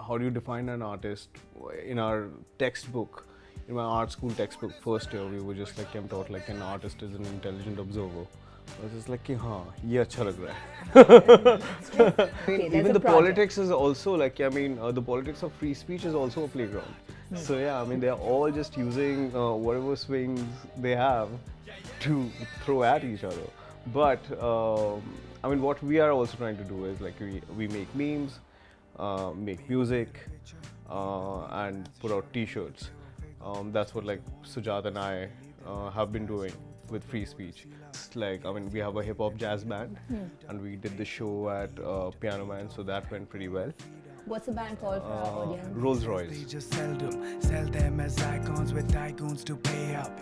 how do you define an artist? In our textbook, in my art school textbook, first year, we were just like I'm taught like an artist is an intelligent observer. I was just like, कि हाँ, ये अच्छा लग रहा है. Okay, there's Even a the project. politics is also like, the politics of free speech is also a playground. So yeah, I mean, they're all just using whatever swings they have to throw at each other. But I mean, what we are also trying to do is like we make memes, make music, and put out T-shirts. That's what like Sujat and I have been doing with free speech. It's like I mean, we have a hip hop jazz band, and we did the show at Piano Man, so that went pretty well. What's the band called for our audience? Rolls They Royce. just sell them as icons with tycoons to pay up.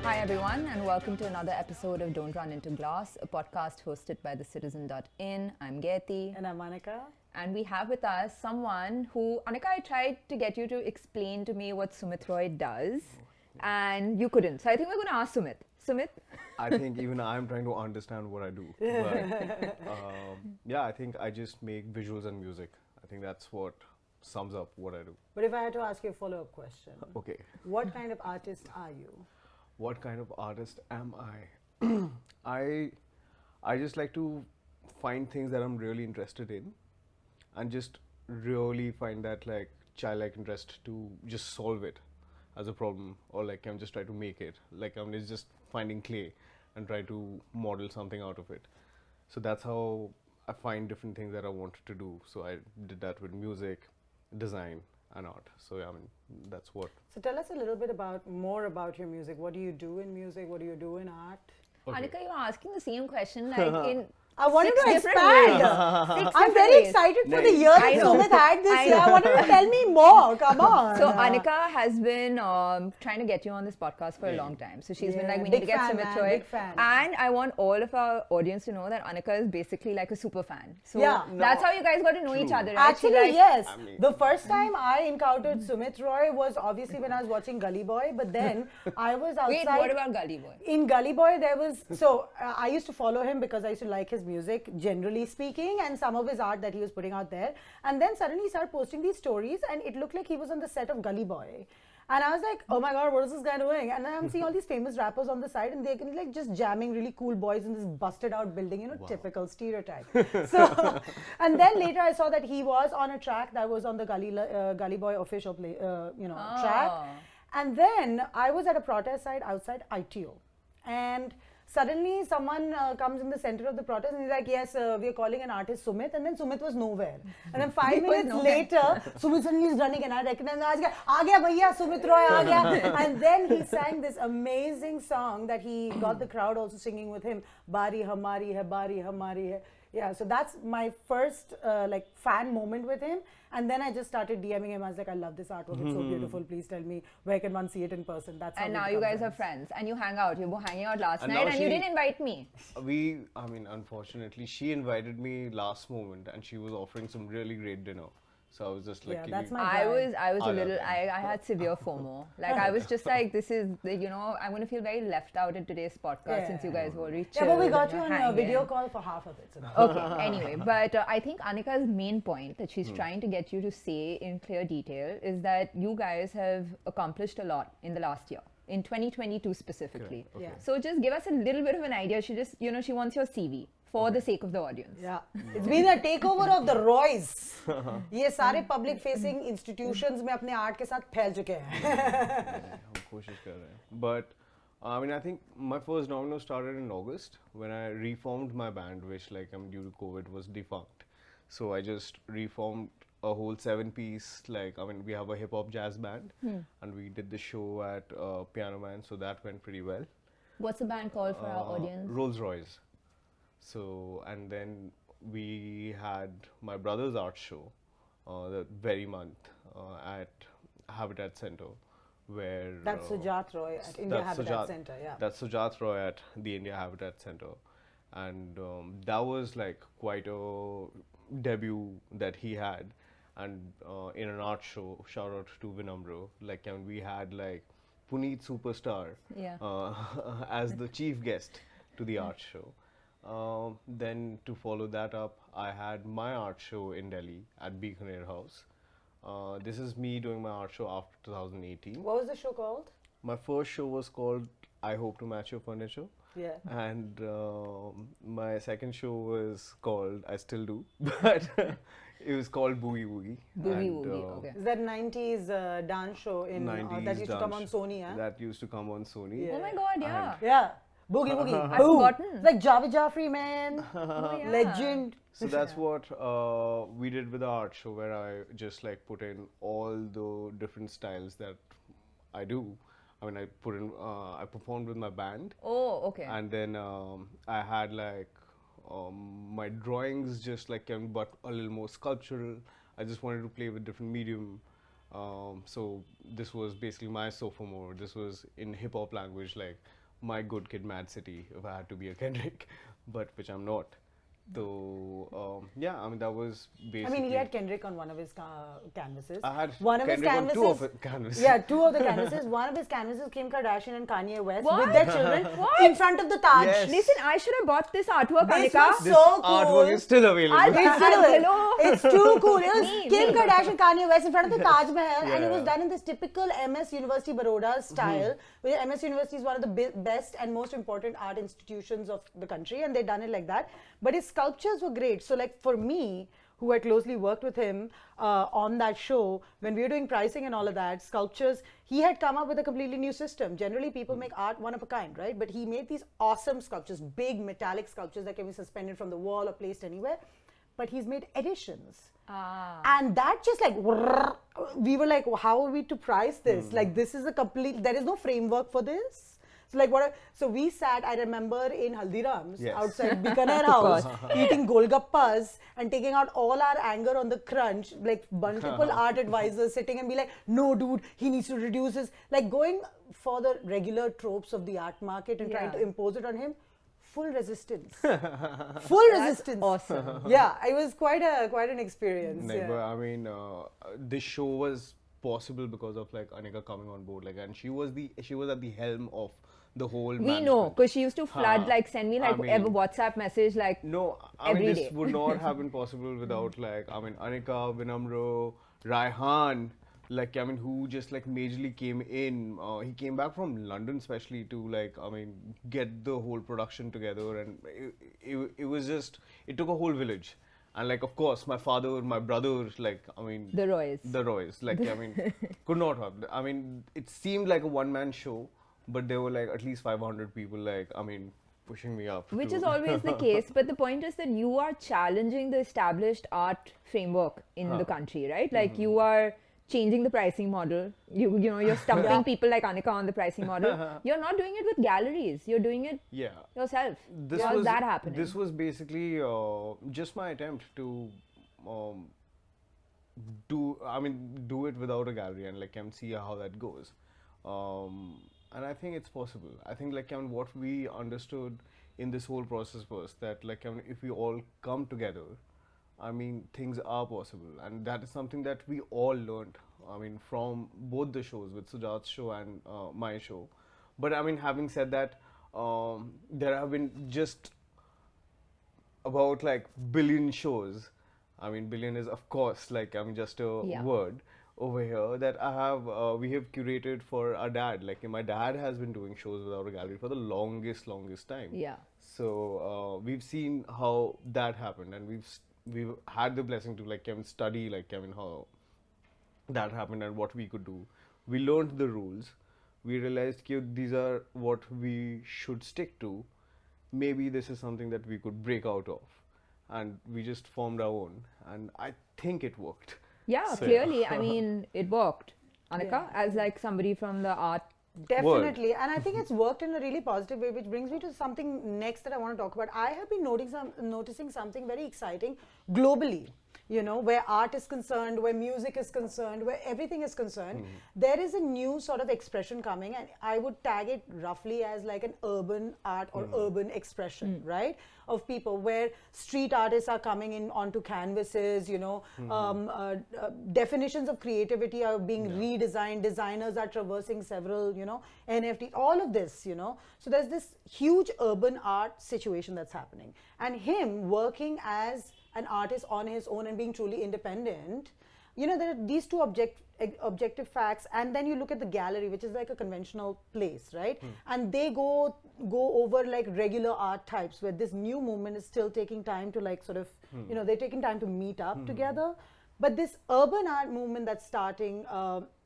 Hi everyone, and welcome to another episode of Don't Run Into Glass, a podcast hosted by the Citizen.in. I'm Gayeti. And I'm Anica. And we have with us someone who, Anica, I tried to get you to explain to me what Sumit Roy does, and you couldn't. So I think we're going to ask Sumit. Sumit? I think even I'm trying to understand what I do. But yeah, I think I just make visuals and music. I think that's what sums up what I do. But if I had to ask you a follow-up question, Okay. what kind of artist are you? What kind of artist am I? I just like to find things that I'm really interested in and just really find that like childlike interest to just solve it as a problem, or like I'm just trying to make it. Like I'm just finding clay and try to model something out of it. So that's how I find different things that I wanted to do. So I did that with music, design, and art. So yeah, I mean that's what. So tell us a little bit more about your music. What do you do in music? What do you do in art? Okay. Anica, you're asking the same question like in I wanted six to different expand. ways. Six I'm different very ways. excited for Nice. the year I that know. Sumit had this I year. I know. wanted to tell me more. Come on. So Anica has been trying to get you on this podcast for a Yeah. long time. So she's been Yeah, like, we big need to get fan, Sumit man, Roy. big fan. And I want all of our audience to know that Anica is basically like a super fan. So Yeah. that's No. how you guys got to know each True. other, right? She, Actually, like, yes. I mean- The first time I encountered Sumit Roy was obviously when I was watching Gully Boy, but then I was outside. Wait, what about Gully Boy? In Gully Boy, there was I used to follow him because I used to like his music, generally speaking, and some of his art that he was putting out there. And then suddenly he started posting these stories, and it looked like he was on the set of Gully Boy. And I was like, oh my god, what is this guy doing? And then I'm seeing all these famous rappers on the side, and they're like just jamming really cool boys in this busted out building, typical stereotype. So, and then later I saw that he was on a track that was on the Gully Boy official track. And then I was at a protest site outside ITO, and suddenly someone comes in the center of the protest and he's like, yes, we are calling an artist Sumit, and then Sumit was nowhere. And then 5 minutes later, Sumit suddenly is running, and I recognize him. I was like, aa gaya bhaiya, Sumit Roy aa gaya. And then he sang this amazing song that he got the crowd also singing with him, Bari Hamari Hai, Bari Hamari Hai. Yeah, so that's my first fan moment with him. And then I just started DMing him. I was like, I love this artwork. It's so beautiful. Please tell me where can one see it in person. That's how And we now you become guys are friends and you hang out. You were hanging out last And night now and you she- didn't invite me. I mean, unfortunately, she invited me last moment, and she was offering some really great dinner. So I was just like, Yeah, "Can that's you-" my I brand. was a I love little, it. I had severe FOMO. Like I was just like, this is, I'm going to feel very left out in today's podcast since you guys were already Yeah, but we chilled got and you you're on a hanging. video call for half of it. So Okay, anyway, but I think Anika's main point that she's trying to get you to say in clear detail is that you guys have accomplished a lot in the last year, in 2022 specifically. Okay. Yeah. So just give us a little bit of an idea. She just, she wants your CV for the sake of the audience. Yeah, it's been a takeover of the Roys. ये सारे public facing institutions में अपने art के साथ फैल चुके हैं. हम कोशिश कर रहे हैं. But I mean, I think my first domino started in August when I reformed my band, which due to COVID was defunct. So I just reformed a whole 7-piece. We have a hip hop jazz band, and we did the show at Piano Man, so that went pretty well. What's the band called for our audience? Rolls Royce. So, and then we had my brother's art show the very month at Habitat Center, where That's Sujat Roy at India Habitat Center. Yeah. that's Sujat Roy at the India Habitat Center, and that was like quite a debut that he had, and in an art show. Shout out to Vinamro. We had Puneet Superstar Yeah. as the chief guest. to the art show. Then to follow that up, I had my art show in Delhi at Bikaner House. This is me doing my art show after 2018. What was the show called? My first show was called I Hope to Match Your Furniture. Yeah. And my second show was called I Still Do, but it was called Boogie Woogie. Boogie And, Woogie, okay. Is that 90s dance show in 90s that used to come on dance Sony, huh? That used to come on Sony. Oh my god, yeah. Yeah. Boogie Woogie. I've Boom. forgotten. It's like Javed Jaffrey, man. Oh, yeah. Legend. So that's what we did with the art show, where I just like put in all the different styles that I do. I mean, I performed with my band, Oh, okay. and then I had like my drawings just like but a little more sculptural. I just wanted to play with different medium. So this was basically my sophomore. This was in hip hop language, like my good kid, Mad City, if I had to be a Kendrick, but which I'm not. So yeah, I mean that was basically. I mean, he had Kendrick on one of his canvases. I had one of his Kendrick on canvases. two of it canvases. Yeah, two of the canvases. One of his canvases, Kim Kardashian and Kanye West What? with their children What? in front of the Taj. Yes. Listen, I should have bought this artwork, This Anica. was This so cool. artwork is still available. It's still Hello. It's too cool. It was Me, Kim me. Kardashian, Kanye West in front of the Taj Mahal, and it was Yeah. done in this typical MS University Baroda style. Where MS University is one of the best and most important art institutions of the country, and they done it like that. But his sculptures were great. So, like for me, who had closely worked with him on that show, when we were doing pricing and all of that, sculptures, he had come up with a completely new system. Generally, people make art one of a kind, right? But he made these awesome sculptures, big metallic sculptures that can be suspended from the wall or placed anywhere. But he's made editions. And that just like, we were like, how are we to price this? Like, this is a complete, there is no framework for this. So like so we sat, I remember in Haldiram's Yes. outside Bikaner House, eating golgappas and taking out all our anger on the crunch, like multiple art advisors sitting and be like, no dude, he needs to reduce his, like going for the regular tropes of the art market and trying Yeah. to impose it on him. Full resistance. Full resistance. Awesome. Yeah, it was quite an experience. Like, yeah. but I mean, this show was possible because of like Anica coming on board, like, and she was at the helm of the whole. We know, management. because she used to flood, like send me like I mean- every WhatsApp message, like No, I every mean day. this would not have been possible without like Anica, Vinamro, Raihan, like who just like majorly came in. He came back from London especially to like get the whole production together, and it was just, it took a whole village. And like of course my father, my brother, like the Roys. the Roys, like could not have. It seemed like a one-man show, but there were like at least 500 people like pushing me up. Which to- is always the case, but the point is that you are challenging the established art framework in the country, right? Like you are changing the pricing model. You know, you're stumping people like Anica on the pricing model. You're not doing it with galleries. You're doing it Yeah. yourself. This How's was that happening? This was basically just my attempt to do it without a gallery and like see how that goes. And I think it's possible. I think like what we understood in this whole process was that like if we all come together, things are possible, and that is something that we all learned. From both the shows, with Sujat's show and my show. But having said that, there have been just about like billion shows. Billion is of course like just a Yeah. word over here that we have curated for our dad. Like my dad has been doing shows without a gallery for the longest time. Yeah. So we've seen how that happened, and we've had the blessing to like study like how that happened and what we could do. We learned the rules. We realized these are what we should stick to. Maybe this is something that we could break out of, and we just formed our own. And I think it worked. Yeah, So, clearly. I mean, it worked. Anica, as like somebody from the art. Definitely, and I think it's worked in a really positive way, which brings me to something next that I want to talk about. I have been noticing something very exciting globally, you know, where art is concerned, where music is concerned, where everything is concerned, there is a new sort of expression coming, and I would tag it roughly as like an urban art or urban expression, right? Of people, where street artists are coming in onto canvases, you know, definitions of creativity are being redesigned, designers are traversing several, you know, NFT, all of this, you know. So there's this huge urban art situation that's happening. And him working as an artist on his own and being truly independent, you know, there are these two objective facts, and then you look at the gallery, which is like a conventional place, right? And they go over like regular art types, where this new movement is still taking time to like sort of, you know, they're taking time to meet up together. But this urban art movement that's starting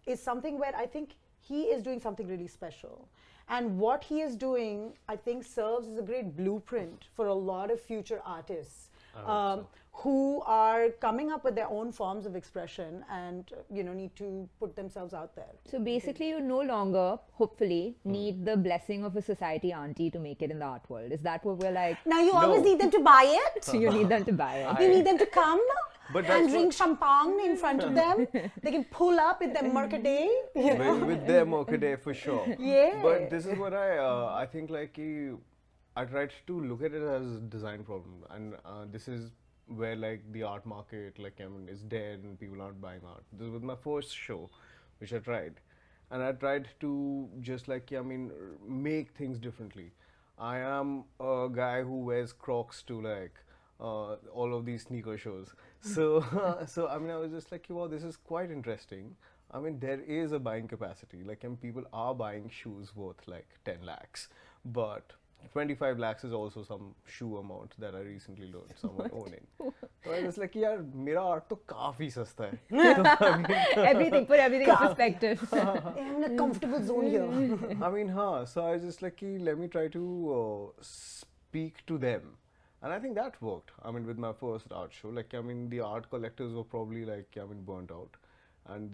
is something where I think he is doing something really special. And what he is doing, I think, serves as a great blueprint for a lot of future artists who are coming up with their own forms of expression and, you know, need to put themselves out there. So basically, you no longer, hopefully, need the blessing of a society auntie to make it in the art world. Is that what we're like? Now you always need them to buy it. So you need them to buy it. You need them to come But and that's drink champagne in front of them. They can pull up with their Mercadet. You know? with their Mercadet for sure. Yeah. But this is what I think like I tried to look at it as a design problem, and this is where like the art market, like I mean, is dead and people aren't buying art. This was my first show, which I tried, and I tried to just like I mean make things differently. I am a guy who wears Crocs to like all of these sneaker shows. So so I mean I was just like, wow, this is quite interesting. I mean there is a buying capacity. Like and people are buying shoes worth like 10 lakhs, but 25 lakhs is also some shoe amount that I recently learned someone owning. So I was like, yaar, mera art to काफी सस्ता है. Everything, put everything in perspective. I'm in a comfortable zone here. I mean, so I was just like, let me try to speak to them. And I think that worked. I mean, with my first art show, like, I mean, the art collectors were probably like, I mean, burnt out. And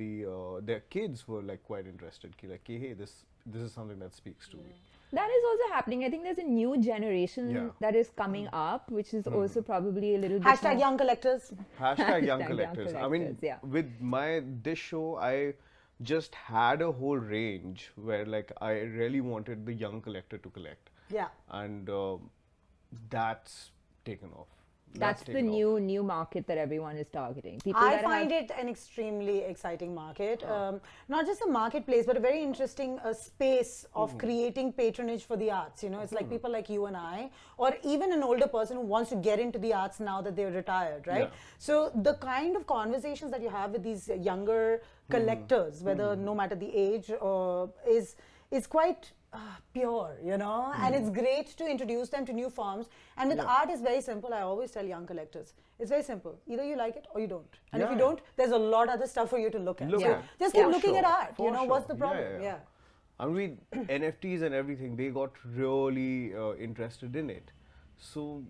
their kids were like quite interested. Like, hey, this is something that speaks to me. That is also happening. I think there's a new generation Yeah. that is coming up, which is also probably a little bit Hashtag more- young collectors. Hashtag young Hashtag young collectors. I mean, collectors, yeah. with this show, I just had a whole range where like I really wanted the young collector to collect. Yeah. And that's taken off. That's the taken off. new market that everyone is targeting. People I that find have, it an extremely exciting market. Not just a marketplace, but a very interesting space of creating patronage for the arts. You know, it's like people like you and I, or even an older person who wants to get into the arts now that they're retired, right? Yeah. So the kind of conversations that you have with these younger collectors, whether no matter the age, is quite pure, you know, and it's great to introduce them to new forms. And with art, it's very simple. I always tell young collectors, it's very simple. Either you like it or you don't. And if you Yeah. don't, there's a lot other stuff for you to look at. Look So at. just keep For looking at sure, art. You for know, what's sure. the problem? Yeah. I mean, NFTs and everything, they got really interested in it. So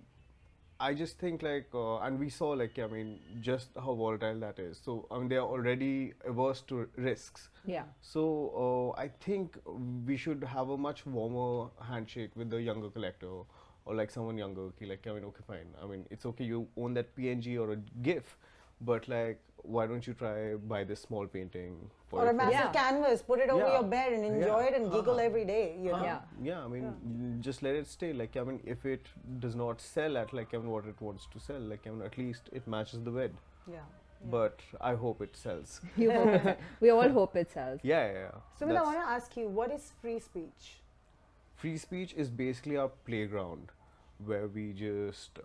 I just think like, and we saw like, I mean, just how volatile that is. So, I mean, they are already averse to risks. yeah. So, I think we should have a much warmer handshake with the younger collector or like someone younger. Like, I mean, okay, fine. I mean, it's okay, you own that PNG or a GIF, but like, why don't you try buy this small painting for Or a your massive Yeah. canvas, put it over Yeah. your bed and enjoy Yeah. it and giggle every day, you know? Yeah. Yeah, I mean, just let it stay. Like, I mean, if it does not sell at like, I mean, what it wants to sell, like, I mean, at least it matches the bed. Yeah. But I hope it sells. You hope we all hope it sells. Yeah. Sumit, I That's- want to ask you, what is free speech? Free speech is basically our playground where we just,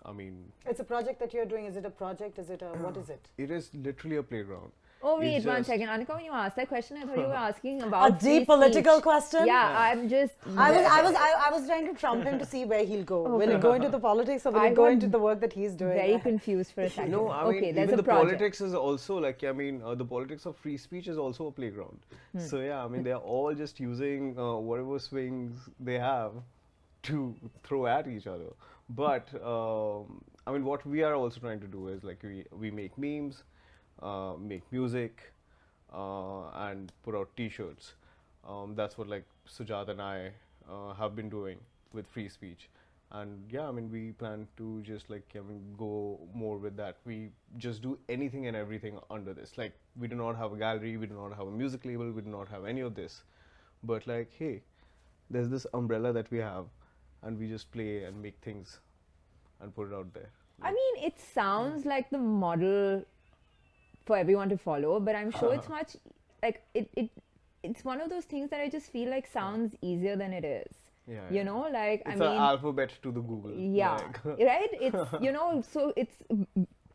I mean, It's a project that you're doing. Is it a project? Is it a, what is it? it is literally a playground. Oh It's wait, one just- second, Anica. When you asked that question, I thought you were asking about A free deep political speech. question? Yeah, I'm just. I was trying to trump him to see where he'll go. Will he go into the politics or will I he go got into the work that he's doing? very confused for a second. No, I mean, okay, there's even a the project. politics is also like, I mean, the politics of free speech is also a playground. So yeah, I mean, they're all just using whatever swings they have to throw at each other. But I mean, what we are also trying to do is like we make memes, make music, and put out T-shirts. That's what like Sujat and I have been doing with free speech. And yeah, I mean, we plan to just like, I mean, go more with that. We just do anything and everything under this. Like, we do not have a gallery, we do not have a music label, we do not have any of this. But like, hey, there's this umbrella that we have, and we just play and make things and put it out there. I mean, it sounds like the model for everyone to follow, but I'm sure it's much like it's one of those things that I just feel like sounds easier than it is. Yeah, You know, like it's I an mean, alphabet to the Google. yeah, like. right? It's so it's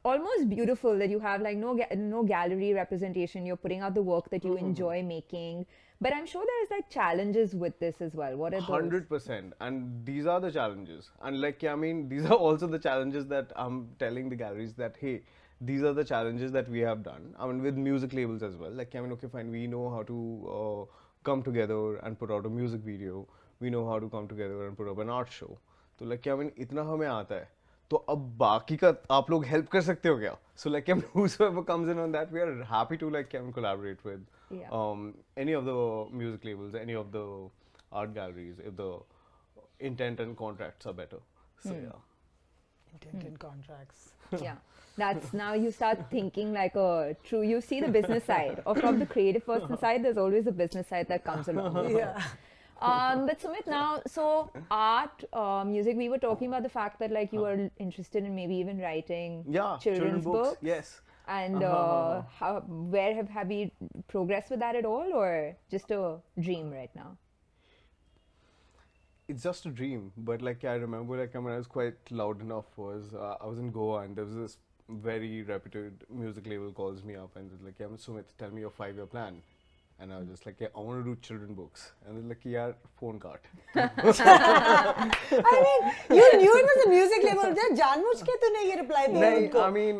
almost beautiful that you have like no gallery representation. You're putting out the work that you enjoy making. But I'm sure there's like challenges with this as well. What are those? 100%, and these are the challenges, and like, I mean, these are also the challenges that I'm telling the galleries that, hey, these are the challenges that we have done. I mean, with music labels as well. Like, I mean, okay, fine, we know how to come together and put out a music video. We know how to come together and put up an art show. तो like, I mean, इतना हमें आता है. तो अब बाकी का आप लोग help कर सकते हो क्या? So like, I mean, whosoever comes in on that, we are happy to like, I mean, collaborate with any of the music labels, any of the art galleries, if the intent and contracts are better. So yeah. Intent and contracts. Yeah, that's now you start thinking like a true. You see the business side, or from the creative person side, there's always a business side that comes along. Yeah. But Sumit, now, so art, music, we were talking about the fact that like you were interested in maybe even writing children's books. Yes. And where have we progressed with that at all, or just a dream right now? It's just a dream, but like, I remember like, when I was quite loud enough was I was in Goa, and there was this very reputed music label calls me up and was like, yeah, Sumit, tell me your 5-year plan. And I was just like, yeah, I want to do children books. And they're like, yeah, phone cart. I mean, you knew it was a music label. Just जानबूझ के तूने ये reply दिया नहीं, उनको. I mean,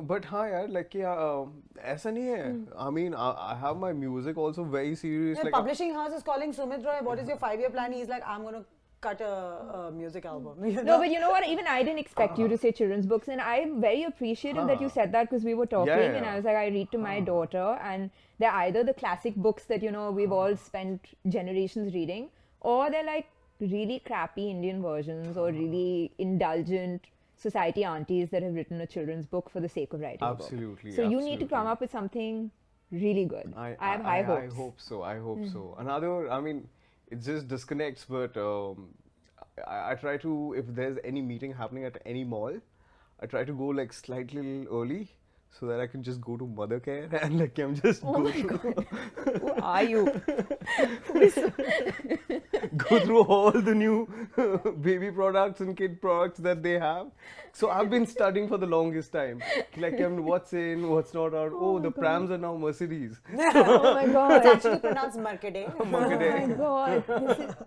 but हाँ यार, like, yeah, ऐसा नहीं है. I mean, I have my music also very serious. Your Like, publishing house is calling Sumit Roy. What is your 5-year plan? He's like, I'm going to cut a music album. No, but you know what? Even I didn't expect you to say children's books, and I'm very appreciative that you said that, because we were talking, and I was like, I read to my daughter, and they're either the classic books that we've all spent generations reading, or they're like really crappy Indian versions or really indulgent society aunties that have written a children's book for the sake of writing a book. Absolutely. So you need to come up with something really good. I have high hopes. I hope so. I hope so. Another, I mean, it just disconnects, but I try to, if there's any meeting happening at any mall, I try to go like slightly early, so that I can just go to mother care and like I'm just go through Who are you? go through all the new baby products and kid products that they have. So I've been studying for the longest time. Like, what's in, what's not out. Oh, the prams are now Mercedes. Oh my god. It's actually pronounced Mercader. Oh my god.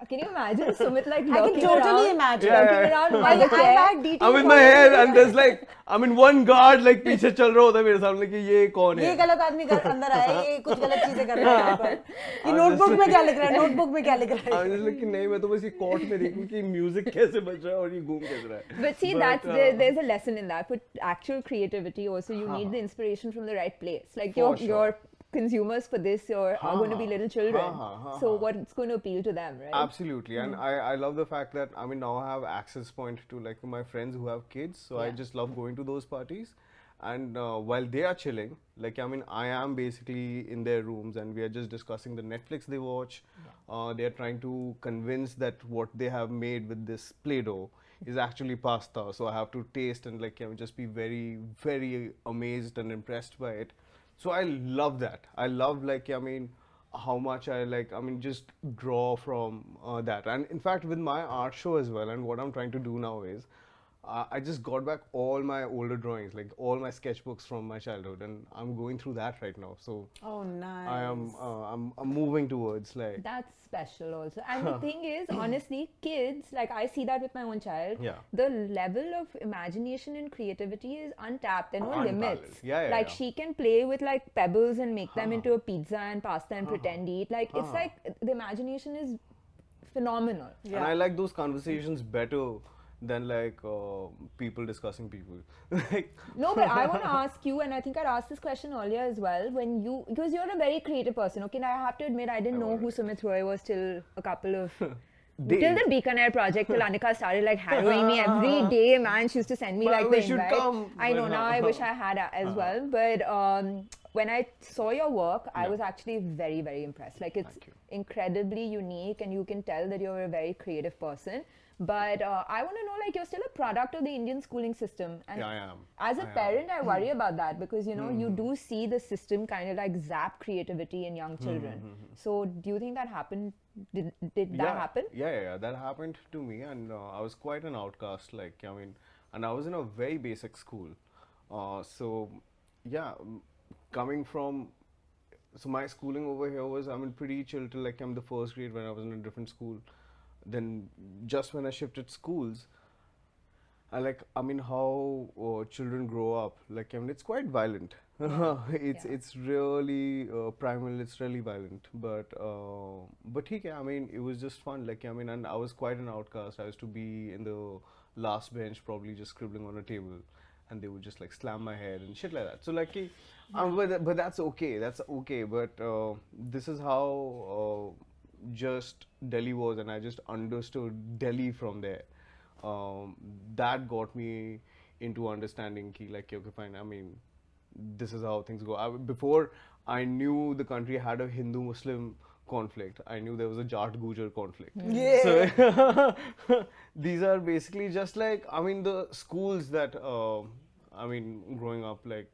Can you imagine Sumit like I can lurking totally around? imagine. Lurking around I've mother care. had details. I'm with my hair and there's like, I mean, one guard like पीछे चल रहा होता है मेरे सामने कि ये कौन है? ये गलत आदमी अंदर आया, ये कुछ गलत चीजें कर रहा है यहाँ पर. ये नोटबुक में क्या लिख रहा है? नोटबुक में क्या लिख रहा है? I'm just like, नहीं, मैं तो बस ये कोर्ट में देखूं कि म्यूजिक कैसे बज रहा है और ये घूम कैसे रहा है. But see, there's a lesson in that. For actual creativity, also you need the inspiration from the right place. Like your consumers for this are going to be little children. So what's going to appeal to them, right? Absolutely, and I love the fact that I mean now I have access point to like my friends who have kids, so I just love going to those parties. And while they are chilling, like I mean I am basically in their rooms and we are just discussing the Netflix they watch. They are trying to convince that what they have made with this Play-Doh is actually pasta, so I have to taste and like just be very, very amazed and impressed by it. So I love that. I love like I mean how much I like I mean just draw from that. And in fact with my art show as well, and what I'm trying to do now is I just got back all my older drawings, like all my sketchbooks from my childhood, and I'm going through that right now. So Oh, nice. I am I'm moving towards like That's special also. And the thing is, honestly, kids, like I see that with my own child, Yeah. the level of imagination and creativity is untapped. There are no Unparalleled. limits. Yeah, like yeah. she can play with like pebbles and make them into a pizza and pasta and pretend eat. Like it's like the imagination is phenomenal. And I like those conversations better than like people discussing people. Like No, but I want to ask you, and I think I'd asked this question earlier as well, because you're a very creative person, okay? Now I have to admit, I didn't know who Sumit Roy was till a couple of Till the Bikaner project, till Anica started like harrowing me every day, man. She used to send me But I like wish the you'd invite. come, I know, but now I wish I had as well. But when I saw your work, I Yeah. was actually very, very impressed. Like, it's Thank you. incredibly unique, and you can tell that you're a very creative person. But I want to know, like, you're still a product of the Indian schooling system. And Yeah, I am. as a I am. parent, I worry about that because, you know, you do see the system kind of like zap creativity in young children. So do you think that happened? Did that happen? Yeah. That happened to me, and I was quite an outcast. Like, I mean, and I was in a very basic school. So, yeah, coming from, so my schooling over here was, I mean, pretty chill till like I'm the first grade when I was in a different school. Then, just when I shifted schools, I mean how children grow up. Like, I mean, it's quite violent. It's really primal. It's really violent. But okay, I mean, it was just fun. Like, I mean, and I was quite an outcast. I used to be in the last bench, probably just scribbling on a table, and they would just like slam my head and shit like that. So like, but that's okay. That's okay. But this is how just Delhi was, and I just understood Delhi from there. That got me into understanding ki, like, okay, fine, I mean, this is how things go. Before I knew the country had a Hindu-Muslim conflict, I knew there was a Jat-Gujar conflict. Yeah. So these are basically just like, I mean, the schools that, I mean, growing up, like,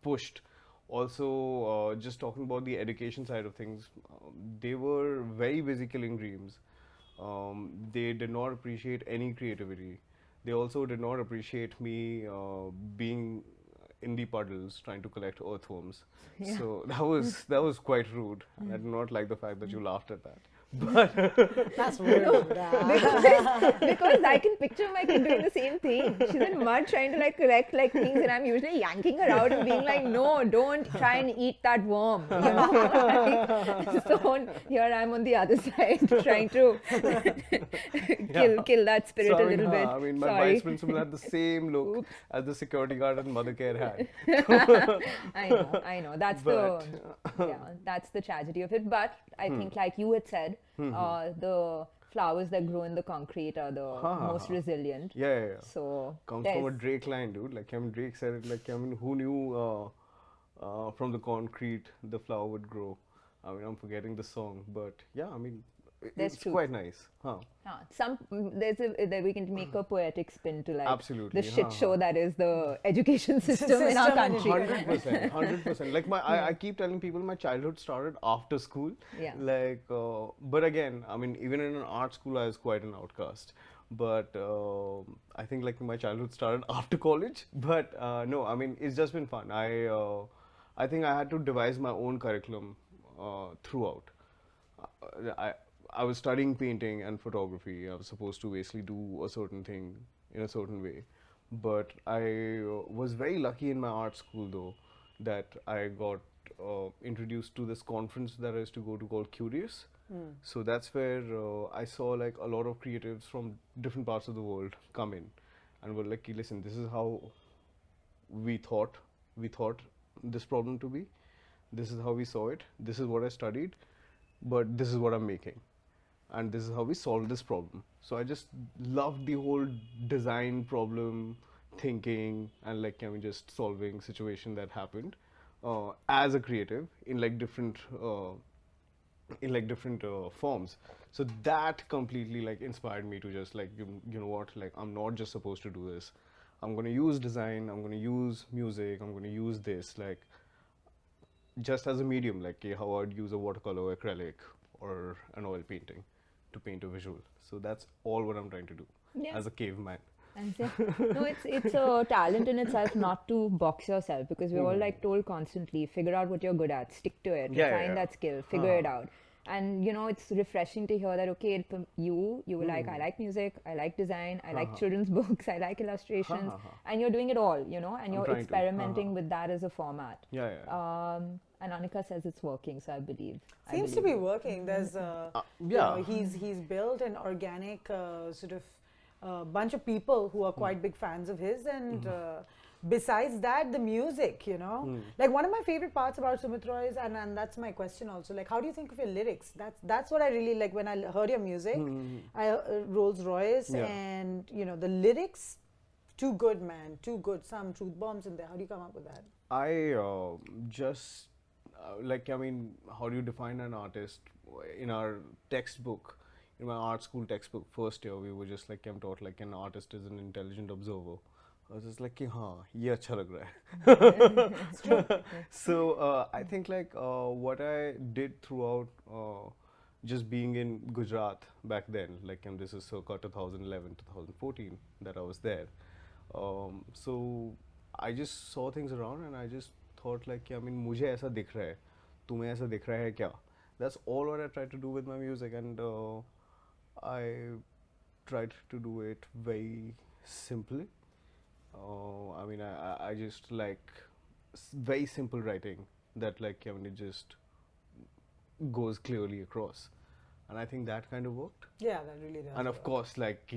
pushed. Also, just talking about the education side of things, they were very busy killing dreams. They did not appreciate any creativity. They also did not appreciate me being in the puddles trying to collect earthworms. Yeah. So that was quite rude. And I do not like the fact that you laughed at that. But That's rude. Because I can picture my kid doing the same thing. She's in mud trying to like collect like things, and I'm usually yanking her out and being like, "No, don't try and eat that worm." You know? Like, so here I'm on the other side trying to kill that spirit so, a little bit. I mean, my Sorry. vice principal had the same look as the security guard at Mother Care had. I know. That's that's the tragedy of it. But I think, like you had said, the flowers that grow in the concrete are the most resilient. Yeah. So Comes from a Drake line, dude. Like, I mean, Drake said it. Like, I mean, who knew from the concrete the flower would grow? I mean, I'm forgetting the song, but yeah, I mean, There's it's truth. quite nice, huh? We can make a poetic spin to like Absolutely, the shit show that is the education system in our country. 100%, 100%. Like I keep telling people my childhood started after school. Yeah. Like, but again, I mean, even in an art school, I was quite an outcast. But I think like my childhood started after college. But no, I mean, it's just been fun. I think I had to devise my own curriculum throughout. I was studying painting and photography. I was supposed to basically do a certain thing in a certain way. But I was very lucky in my art school though that I got introduced to this conference that I used to go to called Curious. So that's where I saw like a lot of creatives from different parts of the world come in and were like, listen, this is how we thought this problem to be. This is how we saw it. This is what I studied, but this is what I'm making. And this is how we solve this problem. So I just loved the whole design problem thinking and like, I mean, just solving situation that happened as a creative in like different forms. So that completely like inspired me to just like, you know what, like I'm not just supposed to do this. I'm going to use design, I'm going to use music, I'm going to use this like just as a medium, like how I'd use a watercolor, acrylic, or an oil painting to paint a visual. So that's all what I'm trying to do as a caveman. And no, it's a talent in itself not to box yourself, because we're all like told constantly, figure out what you're good at, stick to it, find that skill, figure it out. And you know, it's refreshing to hear that, okay, for you were like, I like music, I like design, I like children's books, I like illustrations, and you're doing it all, you know, and you're experimenting with that as a format. And Anica says it's working, so I believe. Seems to be working. There's you know, he's built an organic sort of bunch of people who are quite big fans of his, and besides that, the music, you know, like one of my favorite parts about Sumit Roy is, and that's my question also, like how do you think of your lyrics? That's what I really like when I heard your music. I Rolls Royce, Yeah. and you know the lyrics, too good, man, too good. Some truth bombs in there. How do you come up with that? I just like, I mean, how do you define an artist? In our textbook, in my art school textbook, first year, we were just like, I'm taught like an artist is an intelligent observer. I was just like, कि हाँ, ये अच्छा लग रहा है. So I think like what I did throughout just being in Gujarat back then, like, and this is circa 2011, 2014 that I was there. So I just saw things around and I just thought like, I mean, मुझे ऐसा दिख रहा है, तुम्हें ऐसा दिख रहा है क्या? That's all what I tried to do with my music, and I tried to do it very simply. I mean, I just like very simple writing that, like, I mean, it just goes clearly across, and I think that kind of worked. Yeah, that really does. And of course, like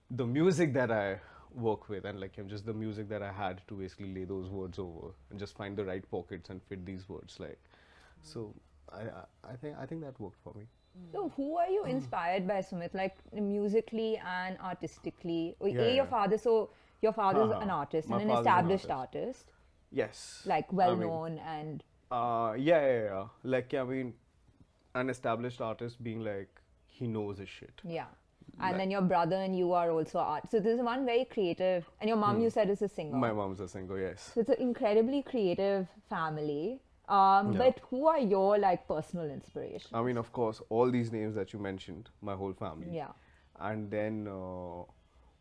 the music that I work with, and like just the music that I had to basically lay those words over and just find the right pockets and fit these words, like, so I think that worked for me. So who are you inspired by, Sumit? Like musically and artistically? Yeah. Your father. So your father's Uh-huh. an artist My and an father's an established artist. artist, Yes. like well known and. Yeah. Like, I mean, an established artist being like, he knows his shit. Yeah. And Like- then your brother and you are also art. So this is one very creative. And your mom, you said, is a singer. My mom's a singer, yes. So it's an incredibly creative family. But who are your like personal inspirations? I mean, of course, all these names that you mentioned, my whole family. Yeah. And then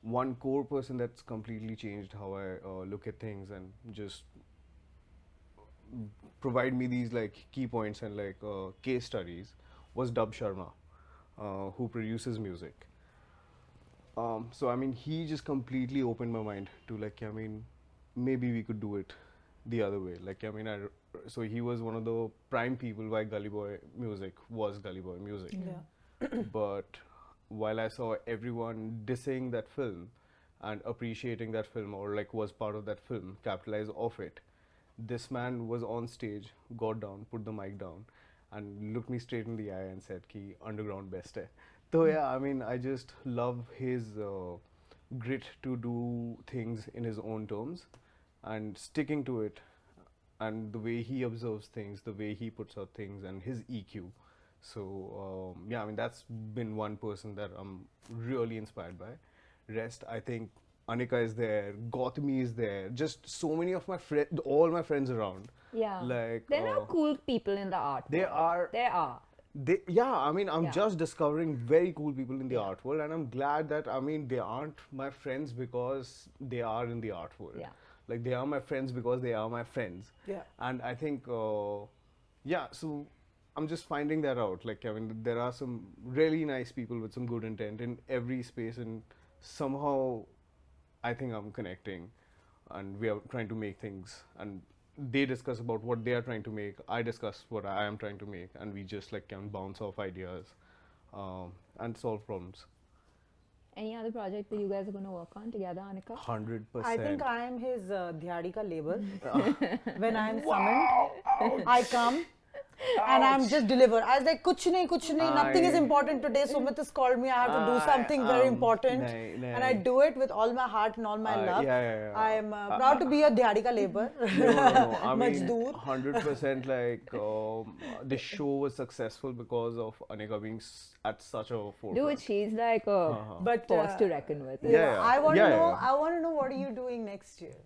one core person that's completely changed how I look at things and just provide me these like key points and like case studies was Dub Sharma, who produces music. So I mean, he just completely opened my mind to like, I mean, maybe we could do it the other way. Like, I mean, so he was one of the prime people why Gully Boy music was Gully Boy music. Yeah. But while I saw everyone dissing that film and appreciating that film, or like was part of that film, capitalize off it, this man was on stage, got down, put the mic down, and looked me straight in the eye and said, "Ki underground best hai." So yeah, I mean, I just love his grit to do things in his own terms and sticking to it, and the way he observes things, the way he puts out things, and his EQ. So yeah, I mean, that's been one person that I'm really inspired by. Rest, I think Anica is there, Gautami is there, just so many of my friends, all my friends around. Yeah. Like, There are cool people in the art There world. are. There are. Yeah, I mean, I'm Yeah. just discovering very cool people in the art world, and I'm glad that, I mean, they aren't my friends because they are in the art world. Yeah. Like, they are my friends because they are my friends. Yeah. And I think, yeah, so I'm just finding that out. Like, I mean, there are some really nice people with some good intent in every space, and somehow I think I'm connecting, and we are trying to make things, and they discuss about what they are trying to make, I discuss what I am trying to make, and we just like can bounce off ideas and solve problems. Any other project that you guys are going to work on together, Anica? 100%. I think I am his Dhyadi ka labor. When I am summoned, I come and I'm just deliver. I was like, kuch nahi, nothing is important today. Sumit has called me, I have to do something very important. And I do it with all my heart and all my love. Yeah. I am proud to be a Dhyadi ka labor. No. I mean, Mazdoor. 100% like this show was successful because of Anika being at such a forefront. Dude, she's like a But force to reckon with. Yeah. I want to Yeah, know. yeah. I want to know what are you doing next year.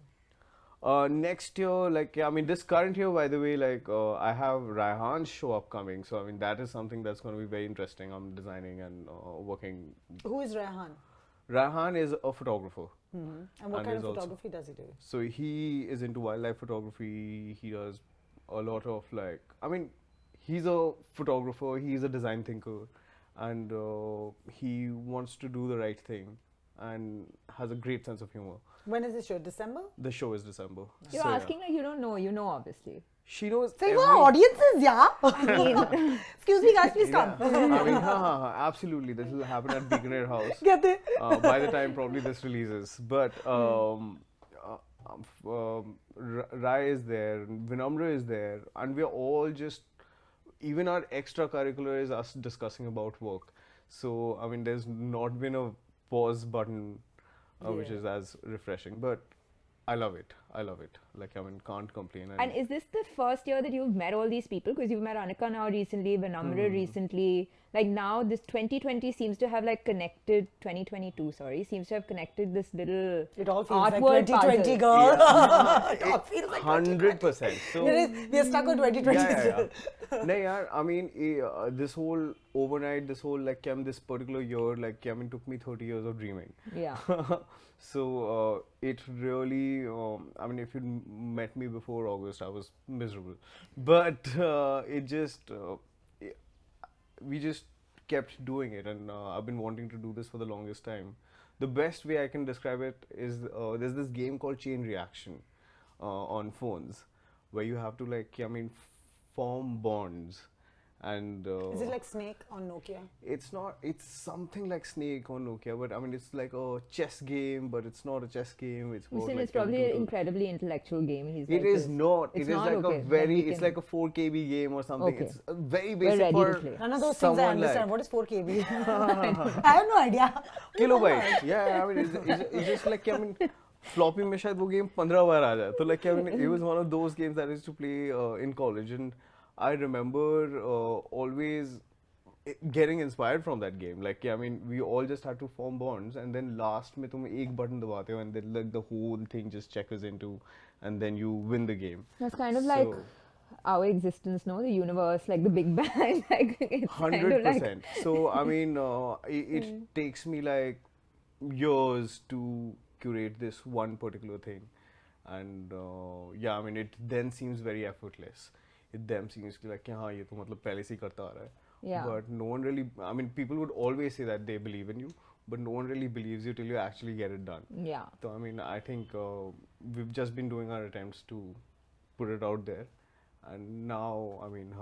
Next year, like, I mean, this current year, by the way, like, I have Raihan's show upcoming. So, I mean, that is something that's going to be very interesting. I'm designing and working. Who is Raihan? Raihan is a photographer. And what And kind is of also- photography does he do? So, he is into wildlife photography. He does a lot of, like, I mean, he's a photographer, he's a design thinker, and he wants to do the right thing and has a great sense of humor. When is this show? December? The show is December. You're So, yeah. asking like you don't know. You know, obviously. She knows. Say every- for audiences, yeah. I mean, Excuse me, guys, please come. I mean, absolutely. This will happen at Beacon House Get it? by the time probably this releases. But Rai is there, Vinamra is there, and we're all just, even our extracurricular is us discussing about work. So, I mean, there's not been a pause button, which Yeah. is as refreshing. But I love it. I love it. Like, I mean, can't complain. And is this the first year that you've met all these people? Because you've met Anika now recently, Vinamra recently. Like now, this 2020 seems to have like connected, 2022, sorry, seems to have connected this little It all feels like artwork 2020, puzzle. girl. It all feels like 100%. So, we are stuck on 2020 yeah, still. No, yeah, I mean, this whole overnight, this whole like, this particular year, like, it took me 30 years of dreaming. Yeah. So it really, I mean, if you met me before August, I was miserable. But it just, we just kept doing it, and I've been wanting to do this for the longest time. The best way I can describe it is there's this game called Chain Reaction on phones, where you have to like, form bonds, and Is it like Snake on Nokia? it's not. It's something like Snake on Nokia, but I mean, it's like a chess game, but it's not a chess game. It's more Listen, like it's probably an two- incredibly intellectual game. He's It like is this. not. It's It is not? like Okay, a then very. we It's can- like a 4 KB game or something. Okay. It's very We're basic ready to for play. None of those things I someone understand. like What is 4 KB? I have no idea. kilobyte. Yeah, I mean, it's just like, I mean, floppy में शायद वो game 15 बार आ जाए. So like, I mean, it was one of those games that I used to play in college, and I remember always getting inspired from that game. Like, I mean, we all just had to form bonds, and then last में तुम एक button दबाते हो, and then like the whole thing just checkers into, and then you win the game. That's kind of like So- our existence, no? The universe, like the Big Bang. Like it's kind of like 100%. So I mean, it takes me like years to curate this one particular thing, and yeah, I mean, it then seems very effortless. It then seems like, कि हाँ ये तो मतलब पहले से ही करता आ रहा है. Yeah. But no one really. I mean, people would always say that they believe in you, but no one really believes you till you actually get it done. yeah. So I mean, I think we've just been doing our attempts to put it out there, and now, I mean,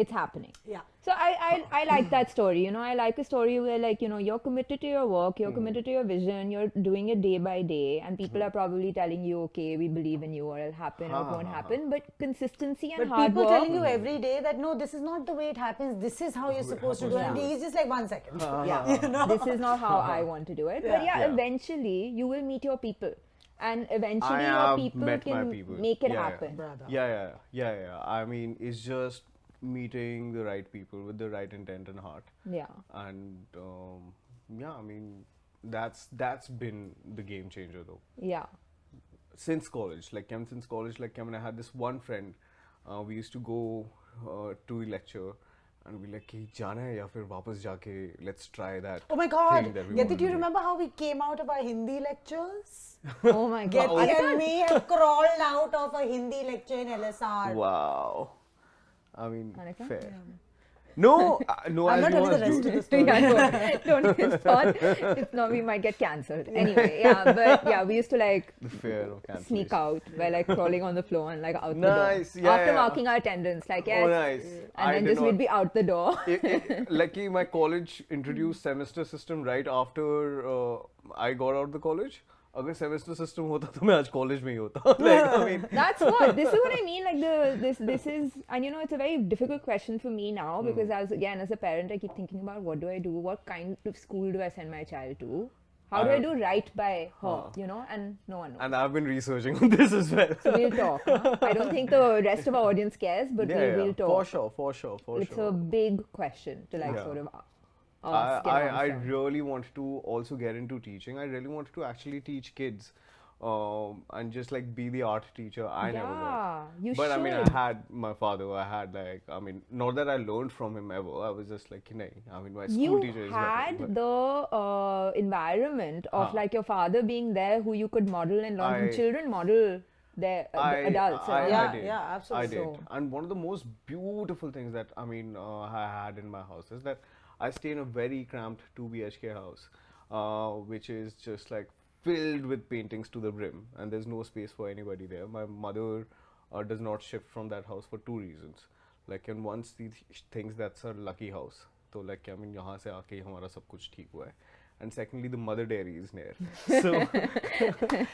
It's happening. Yeah. So I like that story. You know, I like a story where like, you know, you're committed to your work, you're committed to your vision, you're doing it day by day, and people are probably telling you, okay, we believe in you, or it'll happen, or it won't happen. But consistency and But hard people work. telling you every day that no, this is not the way it happens. This is how you're supposed to do it. And he's just like 1 second. Yeah, this is not how I want to do it. But yeah, Yeah. eventually you will meet your people, and eventually I your have people met my can people. make it Yeah, happen. Brother. Yeah. I mean, it's just meeting the right people with the right intent and heart. Yeah. And yeah, I mean, that's been the game changer though. Yeah. Since college, like since college, like I had this one friend. We used to go to the lecture, and we like, कि जाना है या फिर वापस जाके let's try that. Oh my God. thing that we Gayeti, wanted do you to do. remember how we came out of our Hindi lectures? Oh my God. Gayeti and me have crawled out of a Hindi lecture in LSR. Wow. I mean, Anica? fair. No, no, I'm as not you telling the asked rest you. of the story. Yeah, don't respond. If not, we might get cancelled. Anyway, yeah, but yeah, we used to like The fear of cancellation. sneak out by like crawling on the floor and like out Nice, the door. yeah, After yeah. marking our attendance, like yes. Oh, nice. And then did just we'd not- be out the door. Lucky my college introduced semester system right after I got out of the college. अगर semester system होता तो मैं आज college में ही होता. Like, I mean, That's what. This is what I mean. Like this is, and you know, it's a very difficult question for me now because as a parent, I keep thinking about what do I do? What kind of school do I send my child to? How do I do right by her? You know, and no one knows. and I've been researching on this as well. So we'll talk. Huh? I don't think the rest of our audience cares, but we'll talk. For sure. It's a big question to like Yeah. sort of ask and I answer. really wanted to also get into teaching. I really wanted to actually teach kids and just like be the art teacher. I never got. Yeah, you But I mean, I should. had my father. I had like, I mean, not that I learned from him ever. I was just like, nahi. I mean, my school You teacher is had better. the environment of like your father being there who you could model and learn from. I- Children model their the adults. I, right? Yeah, I did. yeah, absolutely. I did. So- And one of the most beautiful things that I mean I had in my house is that I stay in a very cramped 2 BHK house, which is just like filled with paintings to the brim, and there's no space for anybody there. My mother does not shift from that house for 2 reasons. Like, and once these things, that's a lucky house. So like, I mean, यहाँ से आके ही हमारा सब कुछ ठीक हुआ है. and secondly, the mother dairy is near. So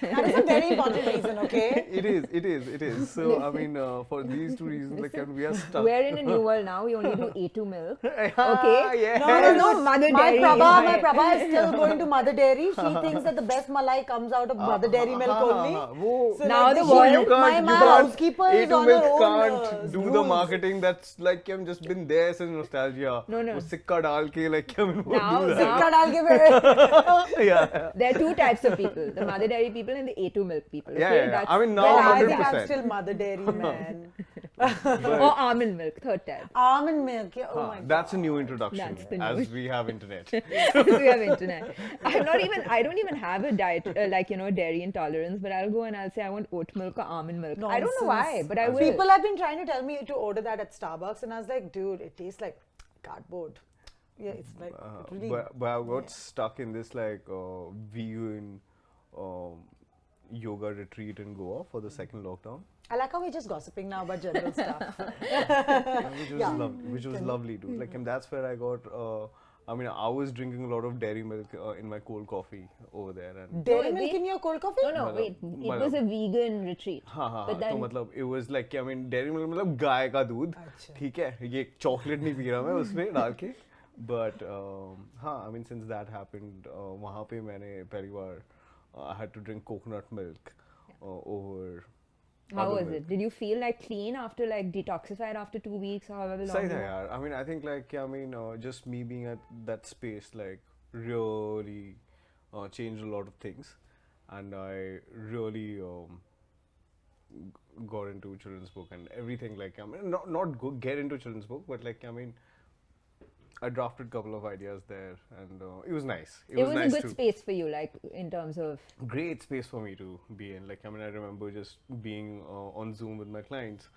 That is a very important reason, okay? it is. So I mean, for these two reasons, like we are stuck. We're in a new world now. We only do A2 milk. Ah, Okay. yeah. No, Mother My Dairy. Prabha is still going to Mother Dairy. She thinks that the best malai comes out of Mother Dairy milk only. Wo, So Now like the this- world- you can't, my you can't, housekeeper is A2 on her milk own, can't do the rules. marketing. That's like I'm just been there since nostalgia. No. वो सिक्का डाल के like I mean, Now- do that. Sikka dal ke mere- Yeah. There are two types of people: the Mother Dairy people and the A2 milk people. Yeah, Okay? yeah, yeah. That's I mean, now Well, where I think 100%. I'm still Mother Dairy, man. or almond milk, third type. Almond milk. Yeah, oh my God. That's a new introduction That's the new as we have internet. We have internet. I don't even have a diet dairy intolerance, but I'll go and I'll say I want oat milk or almond milk. I don't know why, Nonsense. but I will. People have been trying to tell me to order that at Starbucks, and I was like, dude, it tastes like cardboard. Yeah, it's like really. But I got stuck in this like vegan yoga retreat in Goa for the second lockdown. I like how we're just gossiping now about general stuff. Which was lovely, dude. Like, and that's where I got. I mean, I was drinking a lot of dairy milk in my cold coffee over there, and Dairy No, milk we- in your cold coffee? No, wait. It was a vegan retreat. हाँ But तो then मतलब it was like I mean dairy milk मतलब गाय का दूध ठीक है ये chocolate नहीं पी रहा मैं उसमें डाल के but हाँ I mean since that happened वहाँ पे मैंने पहली बार I had to drink coconut milk over how other was milk. it? Did you feel like clean after like detoxified after 2 weeks or however long? सही you था were? यार I mean I think like I mean just me being at that space like really changed a lot of things and I really got into children's book and everything like I mean not go get into children's book but like I mean I drafted a couple of ideas there and it was nice. It was nice a good to space for you, like in terms of. great space for me to be in. Like I mean, I remember just being on Zoom with my clients,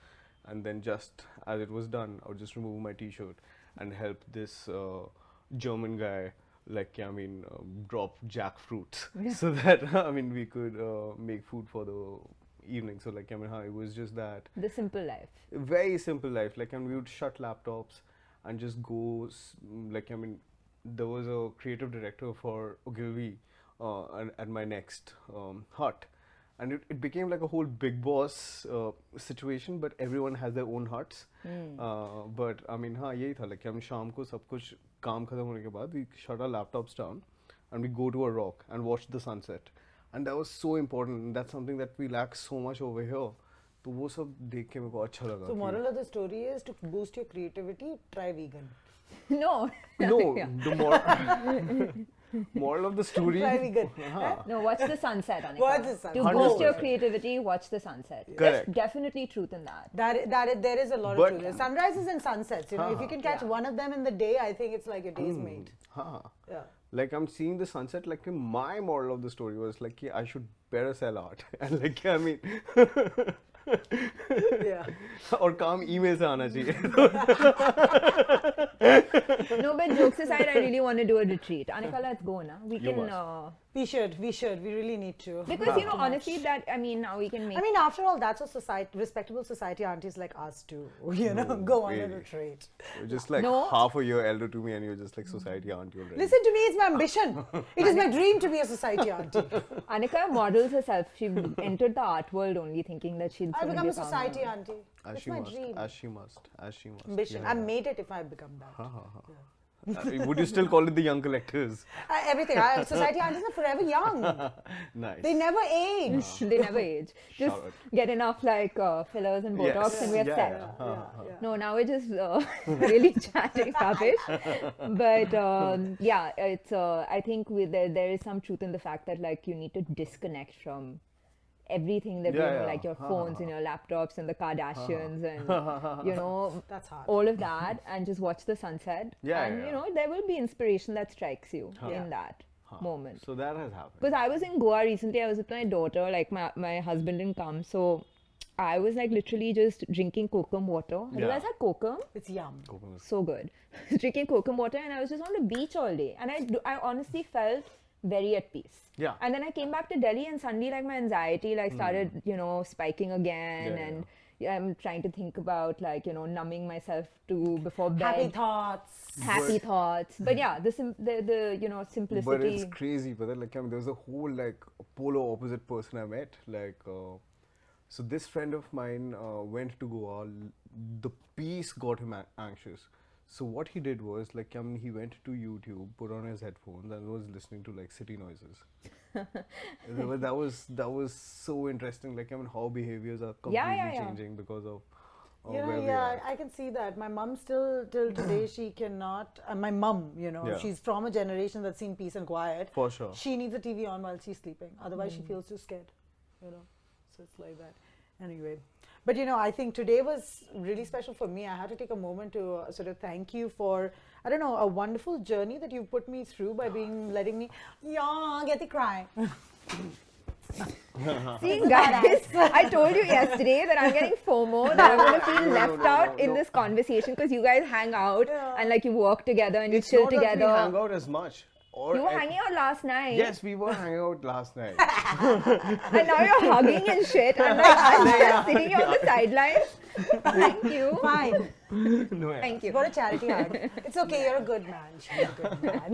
and then just as it was done, I would just remove my T-shirt and help this German guy, like I mean, drop jackfruits so that I mean we could make food for the evening. So like I mean, it was just that The simple life. very simple life. Like and we would shut laptops and just go like I mean there was a creative director for Ogilvy at my next hut and it became like a whole big boss situation but everyone has their own huts but I mean हाँ यही था like हम शाम को सब कुछ काम खत्म होने के बाद we shut our laptops down and we go to a rock and watch the sunset and that was so important and that's something that we lack so much over here तो वो सब देख के मेरे को अच्छा लगा So कि- moral of the story is to boost your creativity, try vegan. No. No, Yeah. the moral of the story. Try vegan. No, watch the sunset, Anica. Watch the sunset. To boost your 100%. creativity, watch the sunset. Correct. There's definitely truth in that. There is a lot But- of truth. Sunrises and sunsets, you know, if you can catch one of them in the day, I think it's like your day's made. Huh. Yeah. Like I'm seeing the sunset. Like my moral of the story was like I should better sell art and like I mean. Yeah. और काम email से आना चाहिए. No, but jokes aside, I really want to do a retreat. Anika, let's go now. We You can. must. We should. We really need to. Because, you know, honestly, that, I mean, now we can make. I mean, after all, that's what respectable society aunties like us do. You know, go on a really. retreat. You're just like No. half a year elder to me and you're just like society auntie already. Listen to me, it's my ambition. It is my dream to be a society auntie. Anika models herself. She entered the art world only thinking that she'll I'll soon become a become society auntie. As It's she my must. dream. As she must. As she must. Ambition. Yeah. I made it if I become that. Would you still call it the young collectors? Everything. Society aunties are forever young. Nice. They never age. They never age. Just Shout out. get enough like fillers and Botox Yes. and we're Yeah, set. yeah. No, now we're just really chatting rubbish. But yeah, it's. I think there is some truth in the fact that like you need to disconnect from everything that you Yeah, know, yeah. like your phones and your laptops and the Kardashians and you know That's hard. all of that, and just watch the sunset. Yeah, and yeah. you know there will be inspiration that strikes you in that moment. So that has happened. Because I was in Goa recently, I was with my daughter, like my husband didn't come, so I was like literally just drinking kokum water. Have you Yeah. guys had kokum? It's yum. So good. Drinking kokum water, and I was just on the beach all day, and I honestly felt very at peace. Yeah. And then I came back to Delhi, and suddenly like my anxiety like started, you know, spiking again, Yeah, and I'm trying to think about like, numbing myself to before bed. Happy thoughts. Happy thoughts. But yeah, the simplicity. But it's crazy, brother. Like, I mean, there was a whole like polar opposite person I met. Like, so this friend of mine went to Goa. The peace got him anxious. So what he did was like, I mean, he went to YouTube, put on his headphones, and was listening to like city noises. that was so interesting. Like, I mean, how behaviors are completely changing because of. Where we are. I can see that. My mom still till today she cannot. My mum, she's from a generation that's seen peace and quiet. For sure. She needs a TV on while she's sleeping. Otherwise, she feels too scared. So it's like that. Anyway, but I think today was really special for me. I had to take a moment to sort of thank you for a wonderful journey that you've put me through by letting me Gayeti cry. See, guys, I told you yesterday that I'm getting FOMO, that I'm going to feel left out in this conversation because you guys hang out and like you work together and you chill not together. That we hang out as much. You were hanging out last night. Yes, we were hanging out last night. And now you're hugging and shit. And like, I'm just sitting here on the sidelines. Thank you. Fine. No, Thank you. Got a charity hug. It's okay, you're a good man. She's a good man.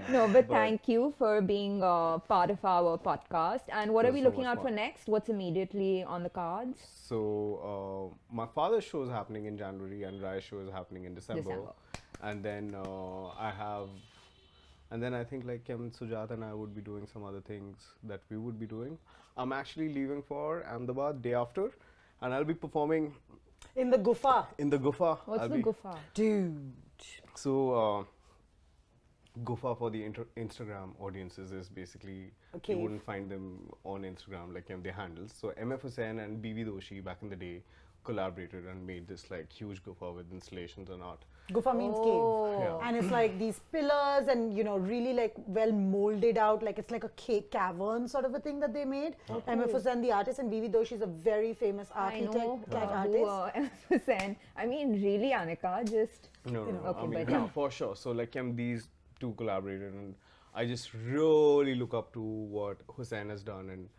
No, but thank you for being part of our podcast. And what are we looking out for next? What's immediately on the cards? So, my father's show is happening in January and Rai's show is happening in December. And then I think like Sujat and I would be doing some other things that we would be doing. I'm actually leaving for Ahmedabad day after, and I'll be performing in the Gufa. In the Gufa. What's the Gufa? Dude. So, Gufa for the Instagram audiences is basically, you wouldn't find them on Instagram, like their handles. So, MF Hussain and BB Doshi back in the day collaborated and made this like huge Gufa with installations and art. Gufa means cave. And it's like these pillars and really like well molded out, like it's like a cavern sort of a thing that they made. MF Hussain, the artist, and BB Doshi is a very famous architect, artist. MF Hussain. I mean, really, Anica, just... No, I mean, for sure. So like these two collaborated and I just really look up to what Hussain has done and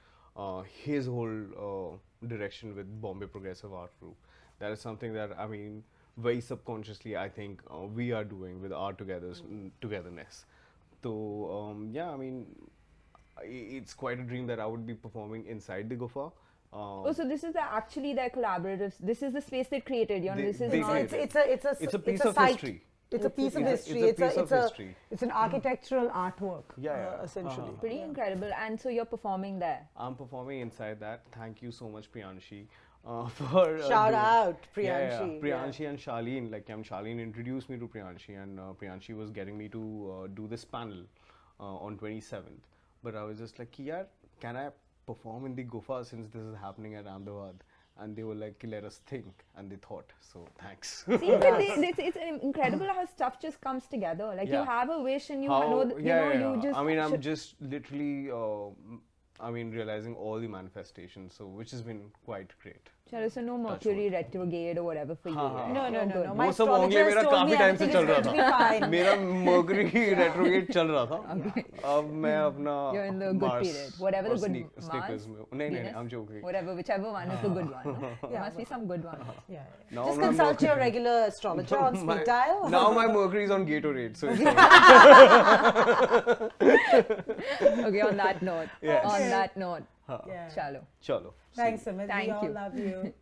his whole direction with Bombay Progressive Art Group. That is something that, I mean, very subconsciously, I think we are doing with our togetherness. So, yeah, I mean, it's quite a dream that I would be performing inside the Gufa. So this is actually their collaborative. This is the space they created. This is not. It's a piece of history. It's a piece of history. It's an architectural artwork. Essentially. Pretty incredible. And so you're performing there. I'm performing inside that. Thank you so much, Priyanshi. For shout out Priyanshi. Priyanshi and Charlene. Like Charlene introduced me to Priyanshi, and Priyanshi was getting me to do this panel on 27th. But I was just like, "Yeah, can I perform in the Gufa since this is happening at Ahmedabad?" And they were like, let us think. And they thought, so thanks. See, it's incredible how stuff just comes together. Like you have a wish and you you just... I mean, I'm just literally, realizing all the manifestations, so which has been quite great. Chalo, so no Mercury retrograde or whatever for you, right? No. My astrologer told me everything is going to be fine. मेरा Mercury retrograde चल रहा था. अब मैं अपना You're in the good period. Whatever the good Mars. नहीं, I'm joking. Whichever one is the good one. There must be some good one. Just consult your regular astrologer on speed dial. Now my Mercury is on Gatorade, so it's okay, on that note. On that note. Chalo. Chalo. Thanks, Sumit. Thank we you. all love you.